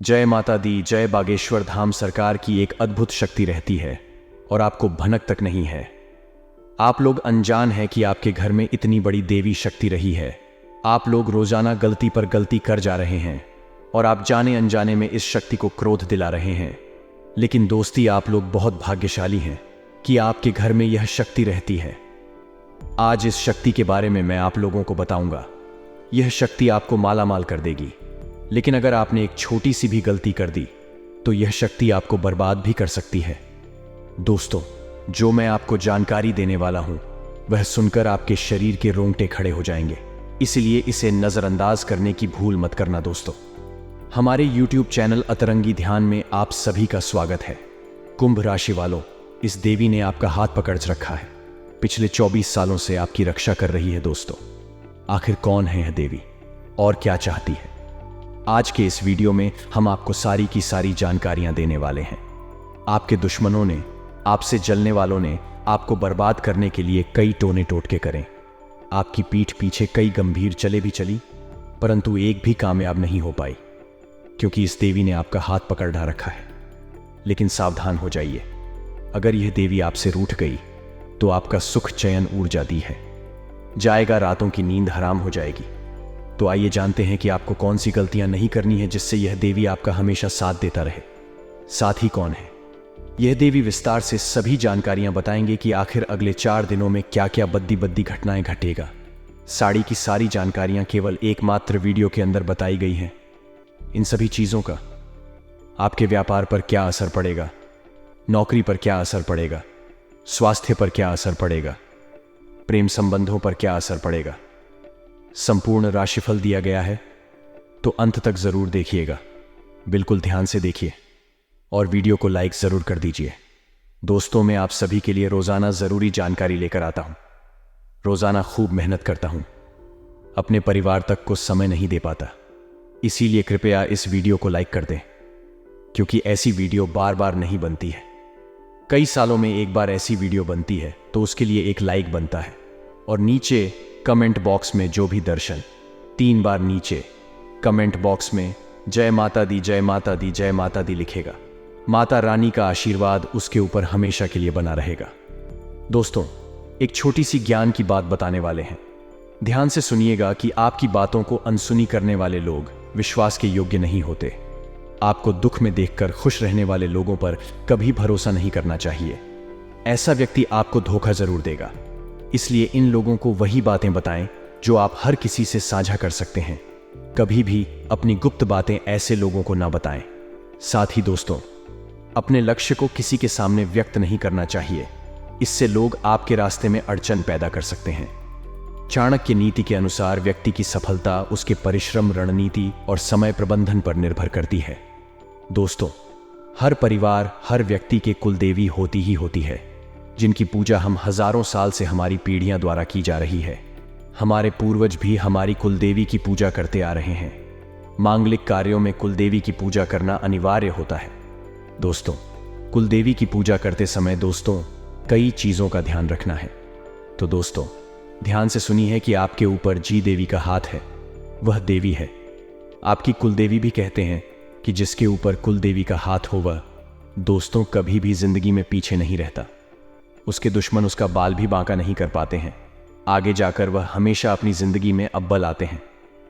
जय माता दी जय बागेश्वर धाम सरकार की एक अद्भुत शक्ति रहती है और आपको भनक तक नहीं है। आप लोग अनजान हैं कि आपके घर में इतनी बड़ी देवी शक्ति रही है। आप लोग रोजाना गलती पर गलती कर जा रहे हैं और आप जाने अनजाने में इस शक्ति को क्रोध दिला रहे हैं। लेकिन दोस्ती, आप लोग बहुत भाग्यशाली हैं कि आपके घर में यह शक्ति रहती है। आज इस शक्ति के बारे में मैं आप लोगों को बताऊंगा। यह शक्ति आपको मालामाल कर देगी, लेकिन अगर आपने एक छोटी सी भी गलती कर दी तो यह शक्ति आपको बर्बाद भी कर सकती है। दोस्तों, जो मैं आपको जानकारी देने वाला हूं वह सुनकर आपके शरीर के रोंगटे खड़े हो जाएंगे, इसलिए इसे नजरअंदाज करने की भूल मत करना। दोस्तों, हमारे YouTube चैनल अतरंगी ध्यान में आप सभी का स्वागत है। कुंभ राशि वालों, इस देवी ने आपका हाथ पकड़ रखा है। पिछले 24 सालों से आपकी रक्षा कर रही है। दोस्तों, आखिर कौन है यह देवी और क्या चाहती है? आज के इस वीडियो में हम आपको सारी की सारी जानकारियां देने वाले हैं। आपके दुश्मनों ने, आपसे जलने वालों ने आपको बर्बाद करने के लिए कई टोने टोटके करें। आपकी पीठ पीछे कई गंभीर चले भी चली, परंतु एक भी कामयाब नहीं हो पाई, क्योंकि इस देवी ने आपका हाथ पकड़ रखा है। लेकिन सावधान हो जाइए, अगर यह देवी आपसे रूठ गई तो आपका सुख चैन उड़ जाती है जाएगा, रातों की नींद हराम हो जाएगी। तो आइए जानते हैं कि आपको कौन सी गलतियां नहीं करनी है जिससे यह देवी आपका हमेशा साथ देता रहे। साथ ही कौन है यह देवी, विस्तार से सभी जानकारियां बताएंगे कि आखिर अगले 4 दिनों में क्या क्या बद्दी बद्दी घटनाएं घटेगा। साड़ी की सारी जानकारियां केवल एकमात्र वीडियो के अंदर बताई गई हैं। इन सभी चीजों का आपके व्यापार पर क्या असर पड़ेगा, नौकरी पर क्या असर पड़ेगा, स्वास्थ्य पर क्या असर पड़ेगा, प्रेम संबंधों पर क्या असर पड़ेगा, संपूर्ण राशिफल दिया गया है। तो अंत तक जरूर देखिएगा, बिल्कुल ध्यान से देखिए और वीडियो को लाइक जरूर कर दीजिए। दोस्तों, मैं आप सभी के लिए रोजाना जरूरी जानकारी लेकर आता हूं। रोजाना खूब मेहनत करता हूं, अपने परिवार तक को समय नहीं दे पाता, इसीलिए कृपया इस वीडियो को लाइक कर दें, क्योंकि ऐसी वीडियो बार बार नहीं बनती है। कई सालों में एक बार ऐसी वीडियो बनती है तो उसके लिए एक लाइक बनता है और नीचे कमेंट बॉक्स में जो भी दर्शन 3 बार नीचे कमेंट बॉक्स में जय माता दी जय माता दी जय माता दी लिखेगा। माता रानी का आशीर्वाद उसके ऊपर हमेशा के लिए बना रहेगा। दोस्तों, एक छोटी सी ज्ञान की बात बताने वाले हैं। ध्यान से सुनिएगा कि आपकी बातों को अनसुनी करने वाले लोग विश्वास के योग्य नहीं होते। आपको दुख में देखकर खुश रहने वाले लोगों पर कभी भरोसा नहीं करना चाहिए। ऐसा व्यक्ति आपको धोखा जरूर देगा, इसलिए इन लोगों को वही बातें बताएं जो आप हर किसी से साझा कर सकते हैं। कभी भी अपनी गुप्त बातें ऐसे लोगों को ना बताएं। साथ ही दोस्तों, अपने लक्ष्य को किसी के सामने व्यक्त नहीं करना चाहिए, इससे लोग आपके रास्ते में अड़चन पैदा कर सकते हैं। चाणक्य नीति के अनुसार व्यक्ति की सफलता उसके परिश्रम, रणनीति और समय प्रबंधन पर निर्भर करती है। दोस्तों, हर परिवार, हर व्यक्ति के कुलदेवी होती ही होती है, जिनकी पूजा हम हजारों साल से हमारी पीढ़ियां द्वारा की जा रही है। हमारे पूर्वज भी हमारी कुलदेवी की पूजा करते आ रहे हैं। मांगलिक कार्यों में कुलदेवी की पूजा करना अनिवार्य होता है। दोस्तों, कुलदेवी की पूजा करते समय दोस्तों कई चीजों का ध्यान रखना है। तो दोस्तों, ध्यान से सुनिए कि आपके ऊपर जी देवी का हाथ है, वह देवी है। आपकी कुलदेवी भी कहते हैं कि जिसके ऊपर कुलदेवी का हाथ हो वह दोस्तों कभी भी जिंदगी में पीछे नहीं रहता। उसके दुश्मन उसका बाल भी बांका नहीं कर पाते हैं। आगे जाकर वह हमेशा अपनी जिंदगी में अव्वल आते हैं।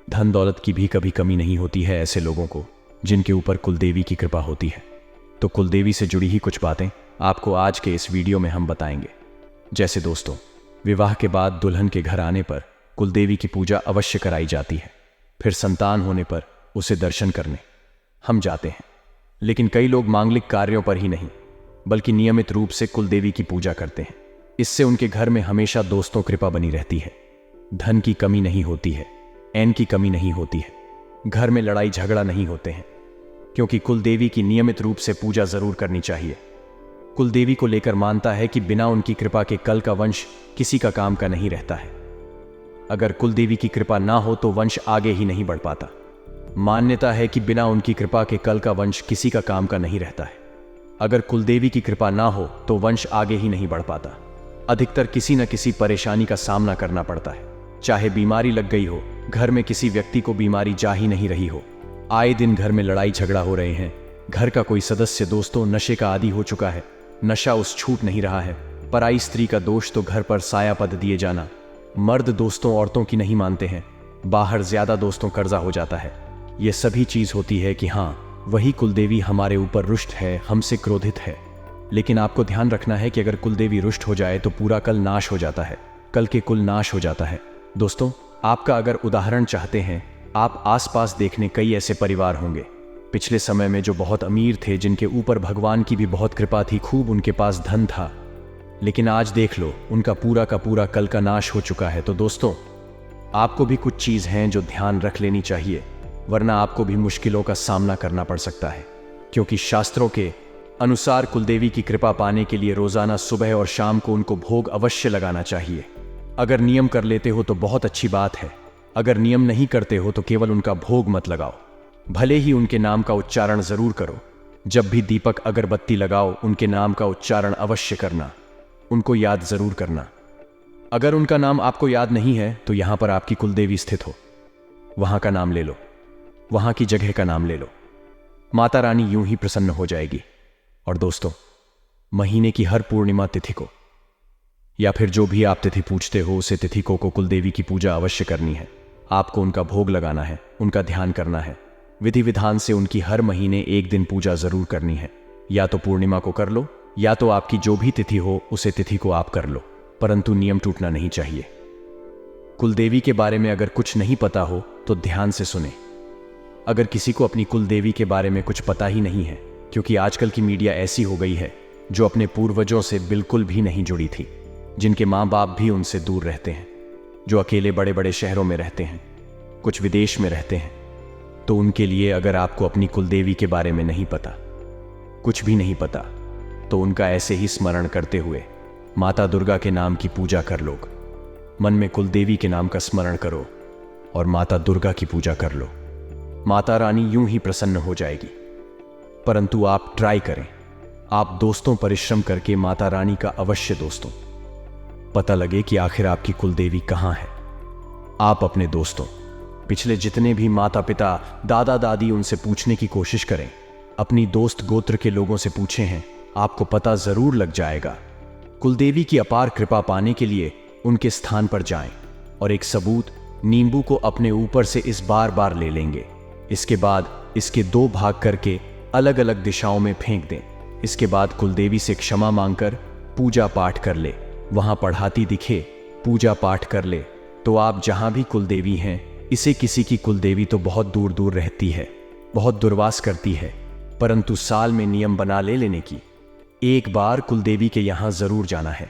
धन दौलत की भी कभी कमी नहीं होती है ऐसे लोगों को जिनके ऊपर कुलदेवी की कृपा होती है। तो कुलदेवी से जुड़ी ही कुछ बातें आपको आज के इस वीडियो में हम बताएंगे। जैसे दोस्तों, विवाह के बाद दुल्हन के घर आने पर कुलदेवी की पूजा अवश्य कराई जाती है। फिर संतान होने पर उसे दर्शन करने हम जाते हैं। लेकिन कई लोग मांगलिक कार्यों पर ही नहीं बल्कि नियमित रूप से कुलदेवी की पूजा करते हैं। इससे उनके घर में हमेशा दोस्तों कृपा बनी रहती है, धन की कमी नहीं होती है, ऐन की कमी नहीं होती है, घर में लड़ाई झगड़ा नहीं होते हैं, क्योंकि कुलदेवी की नियमित रूप से पूजा जरूर करनी चाहिए। कुलदेवी को लेकर मानता है कि बिना उनकी कृपा के कल का वंश किसी का काम का नहीं रहता है। अगर कुलदेवी की कृपा ना हो तो वंश आगे ही नहीं बढ़ पाता। मान्यता है कि बिना उनकी कृपा के कल का वंश किसी का काम का नहीं रहता है। अगर कुलदेवी की कृपा ना हो तो वंश आगे ही नहीं बढ़ पाता। अधिकतर किसी न किसी परेशानी का सामना करना पड़ता है। चाहे बीमारी लग गई हो, घर में किसी व्यक्ति को बीमारी जा ही नहीं रही हो, आए दिन घर में लड़ाई झगड़ा हो रहे हैं। घर का कोई सदस्य दोस्तों नशे का आदी हो चुका है। नशा उस छूट नहीं रहा है। पराई स्त्री का दोष तो घर पर साया पद दिए जाना। मर्द दोस्तों औरतों की नहीं मानते हैं। बाहर ज्यादा दोस्तों कर्जा हो जाता है। ये सभी चीज होती है कि हाँ, वही कुलदेवी हमारे ऊपर रुष्ट है, हमसे क्रोधित है। लेकिन आपको ध्यान रखना है कि अगर कुलदेवी रुष्ट हो जाए तो पूरा कल नाश हो जाता है। कल के कुल नाश हो जाता है। दोस्तों, आपका अगर उदाहरण चाहते हैं, आप आसपास देखने कई ऐसे परिवार होंगे पिछले समय में जो बहुत अमीर थे, जिनके ऊपर भगवान की भी बहुत कृपा थी, खूब उनके पास धन था। लेकिन आज देख लो, उनका पूरा का पूरा कल का नाश हो चुका है। तो दोस्तों, आपको भी कुछ चीज हैं जो ध्यान रख लेनी चाहिए, वरना आपको भी मुश्किलों का सामना करना पड़ सकता है। क्योंकि शास्त्रों के अनुसार कुलदेवी की कृपा पाने के लिए रोजाना सुबह और शाम को उनको भोग अवश्य लगाना चाहिए। अगर नियम कर लेते हो तो बहुत अच्छी बात है। अगर नियम नहीं करते हो तो केवल उनका भोग मत लगाओ, भले ही उनके नाम का उच्चारण जरूर करो। जब भी दीपक अगरबत्ती लगाओ, उनके नाम का उच्चारण अवश्य करना, उनको याद जरूर करना। अगर उनका नाम आपको याद नहीं है तो यहां पर आपकी कुलदेवी स्थित हो, वहां का नाम ले लो, वहां की जगह का नाम ले लो। माता रानी यूं ही प्रसन्न हो जाएगी। और दोस्तों, महीने की हर पूर्णिमा तिथि को या फिर जो भी आप तिथि पूछते हो, उसे तिथि को कुलदेवी की पूजा अवश्य करनी है। आपको उनका भोग लगाना है, उनका ध्यान करना है। विधि विधान से उनकी हर महीने एक दिन पूजा जरूर करनी है। या तो पूर्णिमा को कर लो, या तो आपकी जो भी तिथि हो उसे तिथि को आप कर लो, परंतु नियम टूटना नहीं चाहिए। कुलदेवी के बारे में अगर कुछ नहीं पता हो तो ध्यान से सुने। अगर किसी को अपनी कुलदेवी के बारे में कुछ पता ही नहीं है, क्योंकि आजकल की मीडिया ऐसी हो गई है जो अपने पूर्वजों से बिल्कुल भी नहीं जुड़ी थी, जिनके माँ बाप भी उनसे दूर रहते हैं, जो अकेले बड़े बड़े शहरों में रहते हैं, कुछ विदेश में रहते हैं, तो उनके लिए अगर आपको अपनी कुलदेवी के बारे में नहीं पता, कुछ भी नहीं पता, तो उनका ऐसे ही स्मरण करते हुए माता दुर्गा के नाम की पूजा कर लो। मन में कुलदेवी के नाम का स्मरण करो और माता दुर्गा की पूजा कर लो। माता रानी यूं ही प्रसन्न हो जाएगी। परंतु आप ट्राई करें, आप दोस्तों परिश्रम करके माता रानी का अवश्य दोस्तों पता लगे कि आखिर आपकी कुलदेवी कहां है। आप अपने दोस्तों, पिछले जितने भी माता पिता दादा दादी, उनसे पूछने की कोशिश करें। अपनी दोस्त गोत्र के लोगों से पूछे हैं, आपको पता जरूर लग जाएगा। कुलदेवी की अपार कृपा पाने के लिए उनके स्थान पर जाएं और एक सबूत नींबू को अपने ऊपर से इस बार बार ले लेंगे। इसके बाद इसके 2 भाग करके अलग अलग दिशाओं में फेंक दें। इसके बाद कुलदेवी से क्षमा मांगकर पूजा पाठ कर ले। वहां पढ़ाती दिखे, पूजा पाठ कर ले। तो आप जहां भी कुलदेवी हैं, इसे किसी की कुलदेवी तो बहुत दूर दूर रहती है, बहुत दुर्वास करती है, परंतु साल में नियम बना लेने की। एक बार कुलदेवी के यहां जरूर जाना है।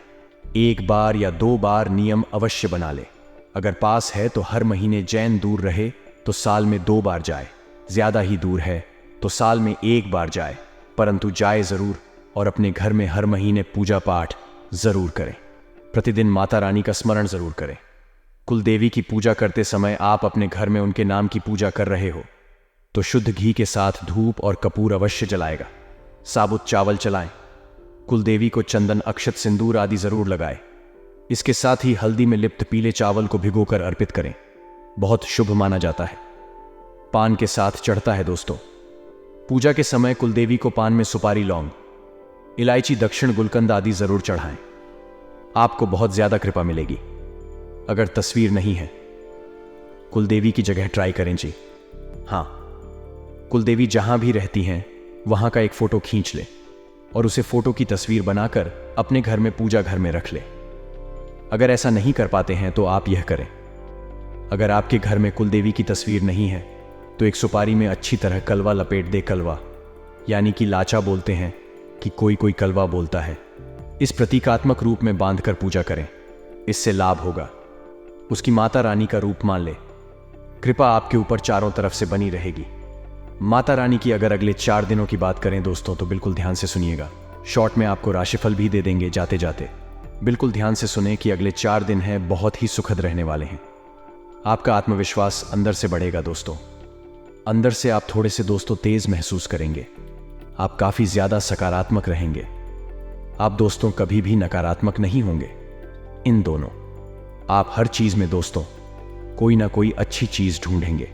1 बार या 2 बार नियम अवश्य बना ले। अगर पास है तो हर महीने जैन दूर रहे तो साल में 2 बार जाए। ज्यादा ही दूर है तो साल में 1 बार जाए, परंतु जाए जरूर। और अपने घर में हर महीने पूजा पाठ जरूर करें। प्रतिदिन माता रानी का स्मरण जरूर करें। कुलदेवी की पूजा करते समय आप अपने घर में उनके नाम की पूजा कर रहे हो तो शुद्ध घी के साथ धूप और कपूर अवश्य जलाएगा। साबुत चावल चलाएं। कुलदेवी को चंदन, अक्षत, सिंदूर आदि जरूर लगाए। इसके साथ ही हल्दी में लिप्त पीले चावल को भिगोकर अर्पित करें, बहुत शुभ माना जाता है। पान के साथ चढ़ता है दोस्तों। पूजा के समय कुलदेवी को पान में सुपारी, लौंग, इलायची, दक्षिण, गुलकंद आदि जरूर चढ़ाएं। आपको बहुत ज्यादा कृपा मिलेगी। अगर तस्वीर नहीं है, कुलदेवी की जगह ट्राई करें जी। हां, कुलदेवी जहां भी रहती हैं वहां का एक फोटो खींच ले और उसे फोटो की तस्वीर बनाकर अपने घर में पूजा घर में रख ले। अगर ऐसा नहीं कर पाते हैं तो आप यह करें। अगर आपके घर में कुलदेवी की तस्वीर नहीं है तो एक सुपारी में अच्छी तरह कलवा लपेट दे। कलवा यानी कि लाचा बोलते हैं कि कोई कोई कलवा बोलता है। इस प्रतीकात्मक रूप में बांधकर पूजा करें, इससे लाभ होगा। उसकी माता रानी का रूप मान ले। कृपा आपके ऊपर चारों तरफ से बनी रहेगी। माता रानी की अगर अगले 4 दिनों की बात करें दोस्तों, तो बिल्कुल ध्यान से सुनिएगा। शॉर्ट में आपको राशिफल भी दे देंगे जाते जाते। बिल्कुल ध्यान से सुने कि अगले 4 दिन हैं बहुत ही सुखद रहने वाले हैं। आपका आत्मविश्वास अंदर से बढ़ेगा दोस्तों। अंदर से आप थोड़े से दोस्तों तेज महसूस करेंगे। आप काफी ज्यादा सकारात्मक रहेंगे। आप दोस्तों कभी भी नकारात्मक नहीं होंगे। इन दोनों, आप हर चीज में दोस्तों कोई ना कोई अच्छी चीज ढूंढेंगे।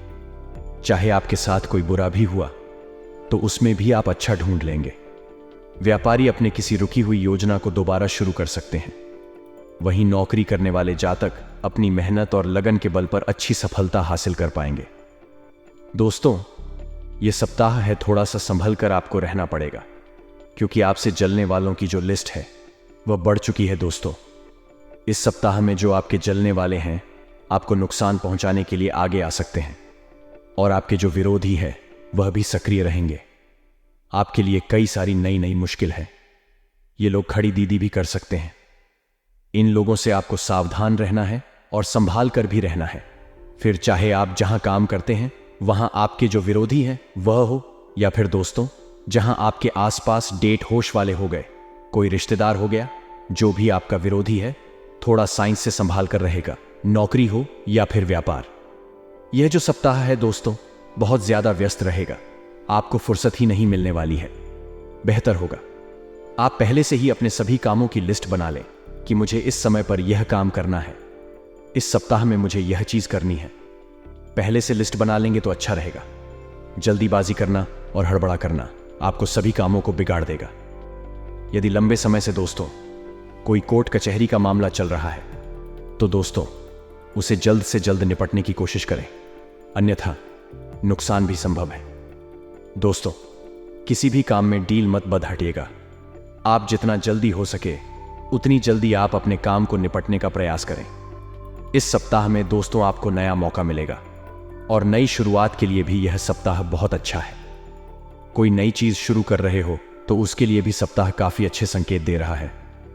चाहे आपके साथ कोई बुरा भी हुआ तो उसमें भी आप अच्छा ढूंढ लेंगे। व्यापारी अपने किसी रुकी हुई योजना को दोबारा शुरू कर सकते हैं। वहीं नौकरी करने वाले जातक अपनी मेहनत और लगन के बल पर अच्छी सफलता हासिल कर पाएंगे। दोस्तों, यह सप्ताह है, थोड़ा सा संभल कर आपको रहना पड़ेगा, क्योंकि आपसे जलने वालों की जो लिस्ट है वह बढ़ चुकी है। दोस्तों, इस सप्ताह में जो आपके जलने वाले हैं आपको नुकसान पहुंचाने के लिए आगे आ सकते हैं, और आपके जो विरोधी है वह भी सक्रिय रहेंगे। आपके लिए कई सारी नई नई मुश्किल है। ये लोग खड़ी दीदी भी कर सकते हैं। इन लोगों से आपको सावधान रहना है और संभाल कर भी रहना है। फिर चाहे आप जहां काम करते हैं वहां आपके जो विरोधी हैं वह हो, या फिर दोस्तों जहां आपके आसपास डेट होश वाले हो गए, कोई रिश्तेदार हो गया, जो भी आपका विरोधी है थोड़ा साइंस से संभाल कर रहेगा। नौकरी हो या फिर व्यापार, यह जो सप्ताह है दोस्तों बहुत ज्यादा व्यस्त रहेगा। आपको फुर्सत ही नहीं मिलने वाली है। बेहतर होगा आप पहले से ही अपने सभी कामों की लिस्ट बना लें कि मुझे इस समय पर यह काम करना है, इस सप्ताह में मुझे यह चीज करनी है। पहले से लिस्ट बना लेंगे तो अच्छा रहेगा। जल्दीबाजी करना और हड़बड़ा करना आपको सभी कामों को बिगाड़ देगा। यदि लंबे समय से दोस्तों कोई कोर्ट कचहरी का मामला चल रहा है तो दोस्तों उसे जल्द से जल्द निपटने की कोशिश करें, अन्यथा नुकसान भी संभव है। दोस्तों, किसी भी काम में डील मत बद हटिएगा। आप जितना जल्दी हो सके उतनी जल्दी आप अपने काम को निपटने का प्रयास करें। इस सप्ताह में दोस्तों आपको नया मौका मिलेगा, और नई शुरुआत के लिए भी यह सप्ताह बहुत अच्छा है। कोई नई चीज शुरू कर रहे हो तो उसके लिए भी सप्ताह काफी अच्छे संकेत दे रहा है।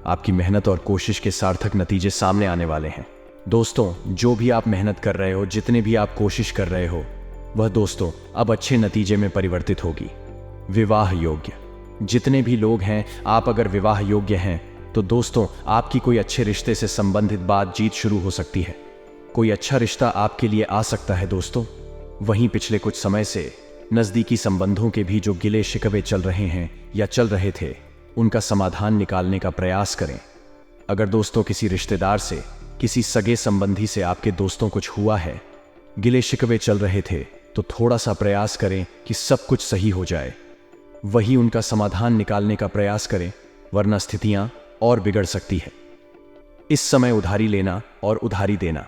आपकी मेहनत और कोशिश के सार्थक नतीजे सामने आने वाले हैं। दोस्तों, जो भी आप मेहनत कर रहे हो, जितने भी आप कोशिश कर रहे हो, वह दोस्तों अब अच्छे नतीजे में परिवर्तित होगी। विवाह योग्य जितने भी लोग हैं, आप अगर विवाह योग्य हैं तो दोस्तों आपकी कोई अच्छे रिश्ते से संबंधित बातचीत शुरू हो सकती है। कोई अच्छा रिश्ता आपके लिए आ सकता है दोस्तों। वहीं पिछले कुछ समय से नजदीकी संबंधों के भी जो गिले शिकवे चल रहे हैं या चल रहे थे, उनका समाधान निकालने का प्रयास करें। अगर दोस्तों किसी रिश्तेदार से, किसी सगे संबंधी से आपके दोस्तों कुछ हुआ है, गिले शिकवे चल रहे थे, तो थोड़ा सा प्रयास करें कि सब कुछ सही हो जाए। वही उनका समाधान निकालने का प्रयास करें, वरना स्थितियां और बिगड़ सकती है। इस समय उधारी लेना और उधारी देना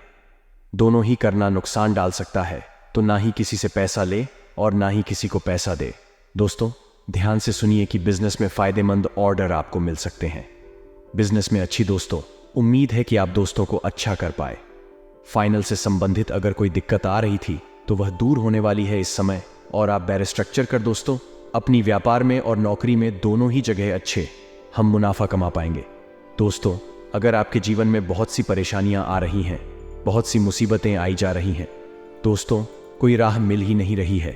दोनों ही करना नुकसान डाल सकता है, तो ना ही किसी से पैसा ले और ना ही किसी को पैसा दे। दोस्तों, ध्यान से सुनिए कि बिजनेस में फायदेमंद ऑर्डर आपको मिल सकते हैं। बिजनेस में अच्छी दोस्तों उम्मीद है कि आप दोस्तों को अच्छा कर पाए। फाइनल से संबंधित अगर कोई दिक्कत आ रही थी तो वह दूर होने वाली है इस समय, और आप बैरिस्ट्रक्चर कर दोस्तों अपनी व्यापार में और नौकरी में दोनों ही जगह अच्छे हम मुनाफा कमा पाएंगे। दोस्तों, अगर आपके जीवन में बहुत सी परेशानियां आ रही हैं, बहुत सी मुसीबतें आई जा रही हैं, दोस्तों कोई राह मिल ही नहीं रही है,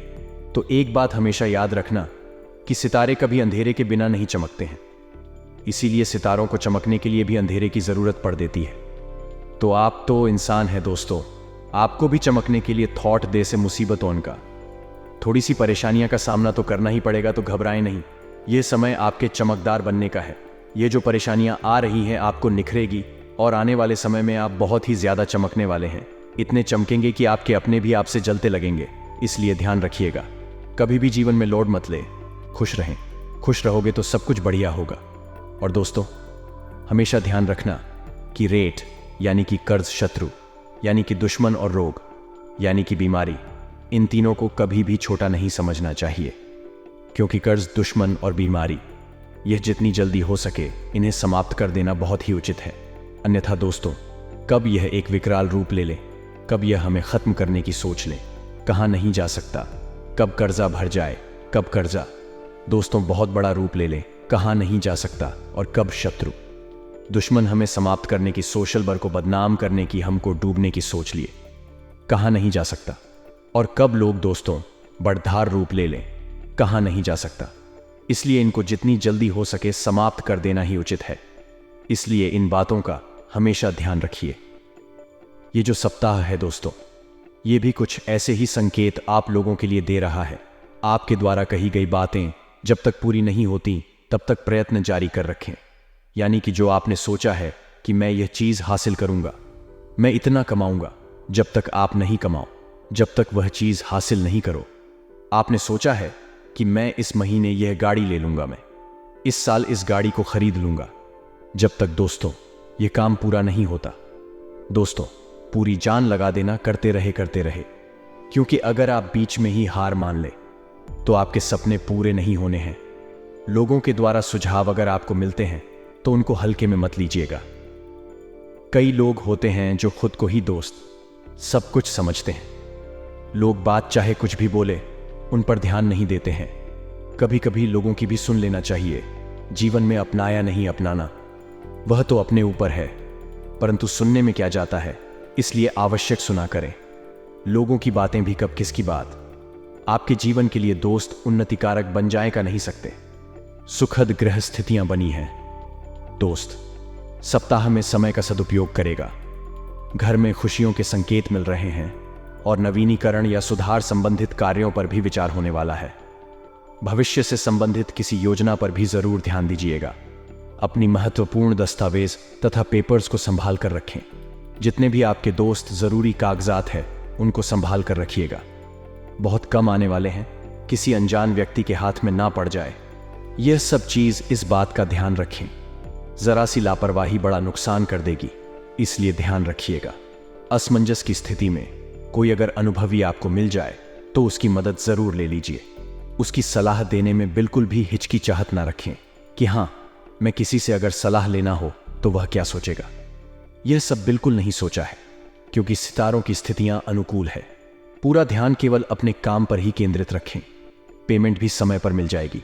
तो एक बात हमेशा याद रखना कि सितारे कभी अंधेरे के बिना नहीं चमकते हैं। इसीलिए सितारों को चमकने के लिए भी अंधेरे की जरूरत पड़ देती है। तो आप तो इंसान हैं दोस्तों, आपको भी चमकने के लिए थॉट दे से मुसीबतों का थोड़ी सी परेशानियां का सामना तो करना ही पड़ेगा, तो घबराएं नहीं। यह समय आपके चमकदार बनने का है। ये जो परेशानियां आ रही हैं आपको निखरेगी, और आने वाले समय में आप बहुत ही ज्यादा चमकने वाले हैं। इतने चमकेंगे कि आपके अपने भी आपसे जलते लगेंगे। इसलिए ध्यान रखिएगा, कभी भी जीवन में लोड मत ले, खुश रहें। खुश रहोगे तो सब कुछ बढ़िया होगा। और दोस्तों, हमेशा ध्यान रखना कि रेट यानी कि कर्ज शत्रु यानी कि दुश्मन और रोग यानी कि बीमारी, इन तीनों को कभी भी छोटा नहीं समझना चाहिए, क्योंकि कर्ज, दुश्मन और बीमारी, यह जितनी जल्दी हो सके इन्हें समाप्त कर देना बहुत ही उचित है। अन्यथा दोस्तों कब यह एक विकराल रूप ले ले, कब यह हमें खत्म करने की सोच ले, कहाँ नहीं जा सकता, कब कर्जा भर जाए, कब कर्जा दोस्तों बहुत बड़ा रूप ले ले, कहाँ नहीं जा सकता, और कब शत्रु दुश्मन हमें समाप्त करने की, सोशल वर्ग को बदनाम करने की, हमको डूबने की सोच लिए, कहाँ नहीं जा सकता, और कब लोग दोस्तों बड़धार रूप ले लें, कहाँ नहीं जा सकता। इसलिए इनको जितनी जल्दी हो सके समाप्त कर देना ही उचित है। इसलिए इन बातों का हमेशा ध्यान रखिए। ये जो सप्ताह है दोस्तों, ये भी कुछ ऐसे ही संकेत आप लोगों के लिए दे रहा है। आपके द्वारा कही गई बातें जब तक पूरी नहीं होती तब तक प्रयत्न जारी कर रखें। यानी कि जो आपने सोचा है कि मैं यह चीज हासिल करूंगा, मैं इतना कमाऊंगा, जब तक आप नहीं कमाओ जब तक वह चीज हासिल नहीं करो। आपने सोचा है कि मैं इस महीने यह गाड़ी ले लूंगा, मैं इस साल इस गाड़ी को खरीद लूंगा। जब तक दोस्तों यह काम पूरा नहीं होता, दोस्तों पूरी जान लगा देना, करते रहे, क्योंकि अगर आप बीच में ही हार मान ले तो आपके सपने पूरे नहीं होने हैं। लोगों के द्वारा सुझाव अगर आपको मिलते हैं तो उनको हल्के में मत लीजिएगा। कई लोग होते हैं जो खुद को ही दोस्त सब कुछ समझते हैं। लोग बात चाहे कुछ भी बोले, उन पर ध्यान नहीं देते हैं। कभी कभी लोगों की भी सुन लेना चाहिए। जीवन में अपना या नहीं अपनाना वह तो अपने ऊपर है, परंतु सुनने में क्या जाता है, इसलिए आवश्यक सुना करें। लोगों की बातें भी कब किसकी बात। आपके जीवन के लिए दोस्त उन्नतिकारक बन जाए का नहीं सकते। सुखद ग्रह स्थितियां बनी हैं। दोस्त सप्ताह में समय का सदुपयोग करेगा। घर में खुशियों के संकेत मिल रहे हैं और नवीनीकरण या सुधार संबंधित कार्यों पर भी विचार होने वाला है। भविष्य से संबंधित किसी योजना पर भी जरूर ध्यान दीजिएगा। अपनी महत्वपूर्ण दस्तावेज तथा पेपर्स को संभाल कर रखें। जितने भी आपके दोस्त जरूरी कागजात हैं उनको संभाल कर रखिएगा। बहुत कम आने वाले हैं, किसी अनजान व्यक्ति के हाथ में ना पड़ जाए। यह सब चीज इस बात का ध्यान रखें। जरा सी लापरवाही बड़ा नुकसान कर देगी, इसलिए ध्यान रखिएगा। असमंजस की स्थिति में कोई अगर अनुभवी आपको मिल जाए तो उसकी मदद जरूर ले लीजिए। उसकी सलाह देने में बिल्कुल भी हिचकिचाहट ना रखें कि हाँ, मैं किसी से अगर सलाह लेना हो तो वह क्या सोचेगा। यह सब बिल्कुल नहीं सोचा है, क्योंकि सितारों की स्थितियां अनुकूल है। पूरा ध्यान केवल अपने काम पर ही केंद्रित रखें। पेमेंट भी समय पर मिल जाएगी,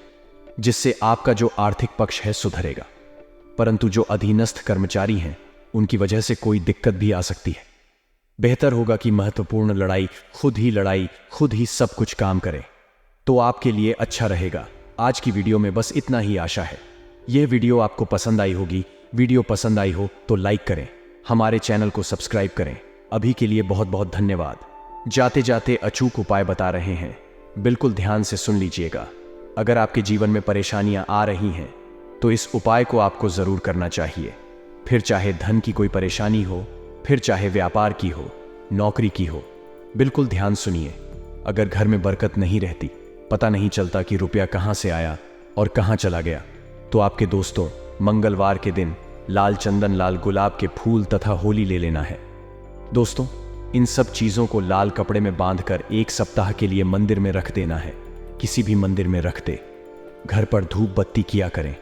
जिससे आपका जो आर्थिक पक्ष है सुधरेगा। परंतु जो अधीनस्थ कर्मचारी हैं उनकी वजह से कोई दिक्कत भी आ सकती है। बेहतर होगा कि महत्वपूर्ण लड़ाई खुद ही सब कुछ काम करें, तो आपके लिए अच्छा रहेगा। आज की वीडियो में बस इतना ही आशा है। यह वीडियो आपको पसंद आई होगी। वीडियो पसंद आई हो तो लाइक करें, हमारे चैनल को सब्सक्राइब करें। अभी के लिए बहुत बहुत धन्यवाद। जाते जाते अचूक उपाय बता रहे हैं, बिल्कुल ध्यान से सुन लीजिएगा। अगर आपके जीवन में परेशानियां आ रही हैं तो इस उपाय को आपको जरूर करना चाहिए। फिर चाहे धन की कोई परेशानी हो, फिर चाहे व्यापार की हो, नौकरी की हो, बिल्कुल ध्यान सुनिए। अगर घर में बरकत नहीं रहती, पता नहीं चलता कि रुपया कहां से आया और कहां चला गया, तो आपके दोस्तों मंगलवार के दिन लाल चंदन, लाल गुलाब के फूल तथा होली ले लेना है। दोस्तों इन सब चीजों को लाल कपड़े में बांधकर 1 सप्ताह के लिए मंदिर में रख देना है। किसी भी मंदिर में रख दे। घर पर धूप बत्ती किया करें।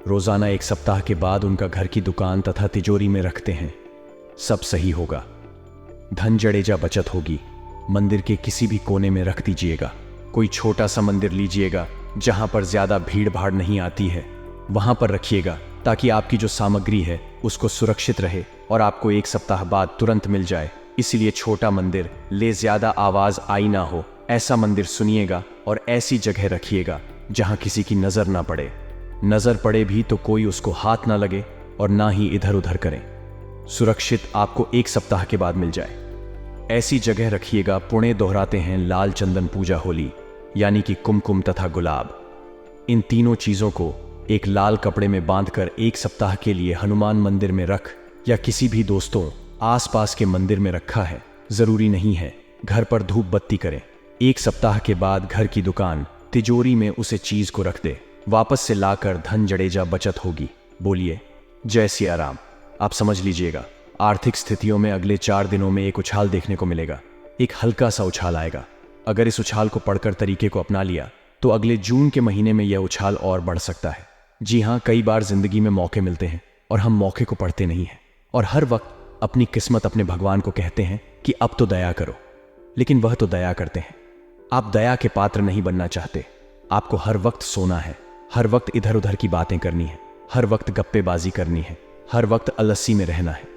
रोजाना 1 सप्ताह के बाद उनका घर की दुकान तथा तिजोरी में रखते हैं, सब सही होगा। धन जडेजा बचत होगी। मंदिर के किसी भी कोने में रख दीजिएगा। कोई छोटा सा मंदिर लीजिएगा जहां पर ज्यादा भीड़ भाड़ नहीं आती है, वहां पर रखिएगा, ताकि आपकी जो सामग्री है उसको सुरक्षित रहे और आपको 1 सप्ताह बाद तुरंत मिल जाए। इसीलिए छोटा मंदिर ले, ज्यादा आवाज आई ना हो, ऐसा मंदिर सुनिएगा और ऐसी जगह रखिएगा जहां किसी की नजर ना पड़े। नजर पड़े भी तो कोई उसको हाथ ना लगे और ना ही इधर उधर करें। सुरक्षित आपको 1 सप्ताह के बाद मिल जाए, ऐसी जगह रखिएगा। पुणे दोहराते हैं लाल चंदन पूजा होली, यानी कि कुमकुम तथा गुलाब। इन तीनों चीजों को एक लाल कपड़े में बांधकर 1 सप्ताह के लिए हनुमान मंदिर में रख, या किसी भी दोस्तों आसपास के मंदिर में रखा है, जरूरी नहीं है। घर पर धूप बत्ती करें। 1 सप्ताह के बाद घर की दुकान, तिजोरी में उसे चीज को रख दे। वापस से लाकर धन जडेजा बचत होगी। बोलिए जय सिया राम। आप समझ लीजिएगा, आर्थिक स्थितियों में अगले 4 दिनों में एक उछाल देखने को मिलेगा। एक हल्का सा उछाल आएगा। अगर इस उछाल को पढ़कर तरीके को अपना लिया तो अगले जून के महीने में यह उछाल और बढ़ सकता है। जी हाँ, कई बार जिंदगी में मौके मिलते हैं और हम मौके को पढ़ते नहीं हैं, और हर वक्त अपनी किस्मत अपने भगवान को कहते हैं कि अब तो दया करो, लेकिन वह तो दया करते हैं। आप दया के पात्र नहीं बनना चाहते। आपको हर वक्त सोना है, हर वक्त इधर उधर की बातें करनी है, हर वक्त गप्पेबाजी करनी है, हर वक्त आलसी में रहना है,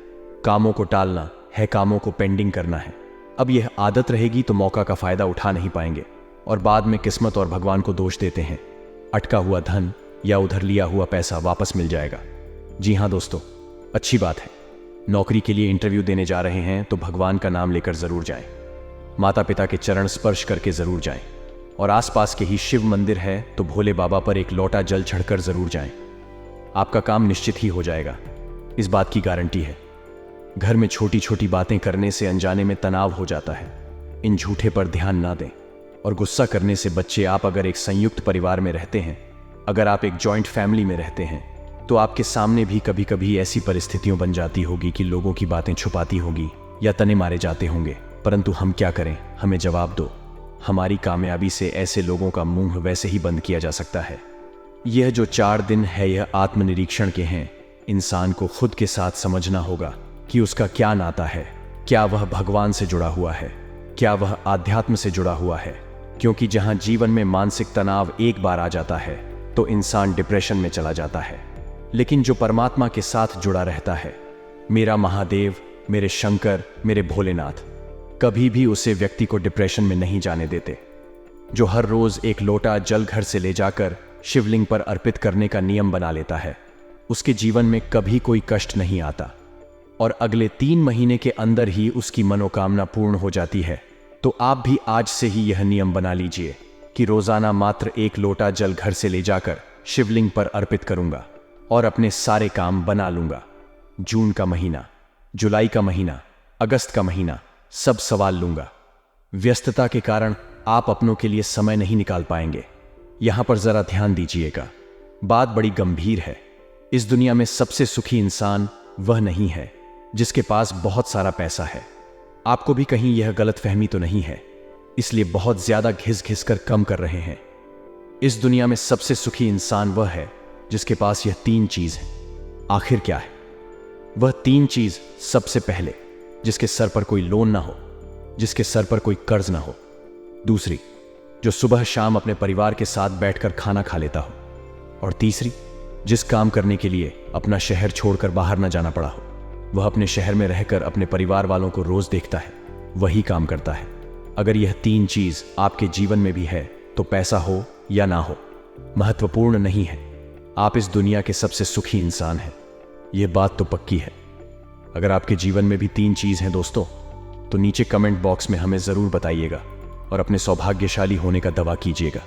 कामों को टालना है, कामों को पेंडिंग करना है। अब यह आदत रहेगी तो मौका का फायदा उठा नहीं पाएंगे और बाद में किस्मत और भगवान को दोष देते हैं। अटका हुआ धन या उधर लिया हुआ पैसा वापस मिल जाएगा। जी हाँ दोस्तों, अच्छी बात है। नौकरी के लिए इंटरव्यू देने जा रहे हैं तो भगवान का नाम लेकर जरूर जाएं। माता पिता के चरण स्पर्श करके जरूर जाएं, और आसपास के ही शिव मंदिर है तो भोले बाबा पर एक लोटा जल चढ़कर जरूर जाएं। आपका काम निश्चित ही हो जाएगा, इस बात की गारंटी है। घर में छोटी छोटी बातें करने से अनजाने में तनाव हो जाता है। इन झूठे पर ध्यान ना दें। और गुस्सा करने से बच्चे, आप अगर एक संयुक्त परिवार में रहते हैं, अगर आप एक जॉइंट फैमिली में रहते हैं, तो आपके सामने भी कभी कभी ऐसी परिस्थितियां बन जाती होगी कि लोगों की बातें छुपाती होगी या तने मारे जाते होंगे। परंतु हम क्या करें? हमें जवाब दो। हमारी कामयाबी से ऐसे लोगों का मुंह वैसे ही बंद किया जा सकता है। यह जो 4 दिन है, यह आत्मनिरीक्षण के हैं। इंसान को खुद के साथ समझना होगा कि उसका क्या नाता है। क्या वह भगवान से जुड़ा हुआ है? क्या वह आध्यात्म से जुड़ा हुआ है? क्योंकि जहां जीवन में मानसिक तनाव एक बार आ जाता है तो इंसान डिप्रेशन में चला जाता है। लेकिन जो परमात्मा के साथ जुड़ा रहता है, मेरा महादेव, मेरे शंकर, मेरे भोलेनाथ, कभी भी उसे व्यक्ति को डिप्रेशन में नहीं जाने देते। जो हर रोज एक लोटा जल घर से ले जाकर शिवलिंग पर अर्पित करने का नियम बना लेता है, उसके जीवन में कभी कोई कष्ट नहीं आता और अगले 3 महीने के अंदर ही उसकी मनोकामना पूर्ण हो जाती है। तो आप भी आज से ही यह नियम बना लीजिए कि रोजाना मात्र 1 लोटा जल घर से ले जाकर शिवलिंग पर अर्पित करूंगा और अपने सारे काम बना लूंगा। जून का महीना, जुलाई का महीना, अगस्त का महीना सब सवाल लूंगा। व्यस्तता के कारण आप अपनों के लिए समय नहीं निकाल पाएंगे। यहां पर जरा ध्यान दीजिएगा, बात बड़ी गंभीर है। इस दुनिया में सबसे सुखी इंसान वह नहीं है जिसके पास बहुत सारा पैसा है। आपको भी कहीं यह गलतफहमी तो नहीं है, इसलिए बहुत ज्यादा घिस घिस कर कम कर रहे हैं। इस दुनिया में सबसे सुखी इंसान वह है जिसके पास यह 3 चीज है। आखिर क्या है वह 3 चीज? सबसे पहले, जिसके सर पर कोई लोन ना हो, जिसके सर पर कोई कर्ज ना हो। दूसरी, जो सुबह शाम अपने परिवार के साथ बैठकर खाना खा लेता हो। और तीसरी, जिस काम करने के लिए अपना शहर छोड़कर बाहर न जाना पड़ा हो, वह अपने शहर में रहकर अपने परिवार वालों को रोज देखता है, वही काम करता है। अगर यह 3 चीज आपके जीवन में भी है तो पैसा हो या ना हो महत्वपूर्ण नहीं है, आप इस दुनिया के सबसे सुखी इंसान हैं। यह बात तो पक्की है। अगर आपके जीवन में भी 3 चीज हैं दोस्तों, तो नीचे कमेंट बॉक्स में हमें जरूर बताइएगा और अपने सौभाग्यशाली होने का दावा कीजिएगा।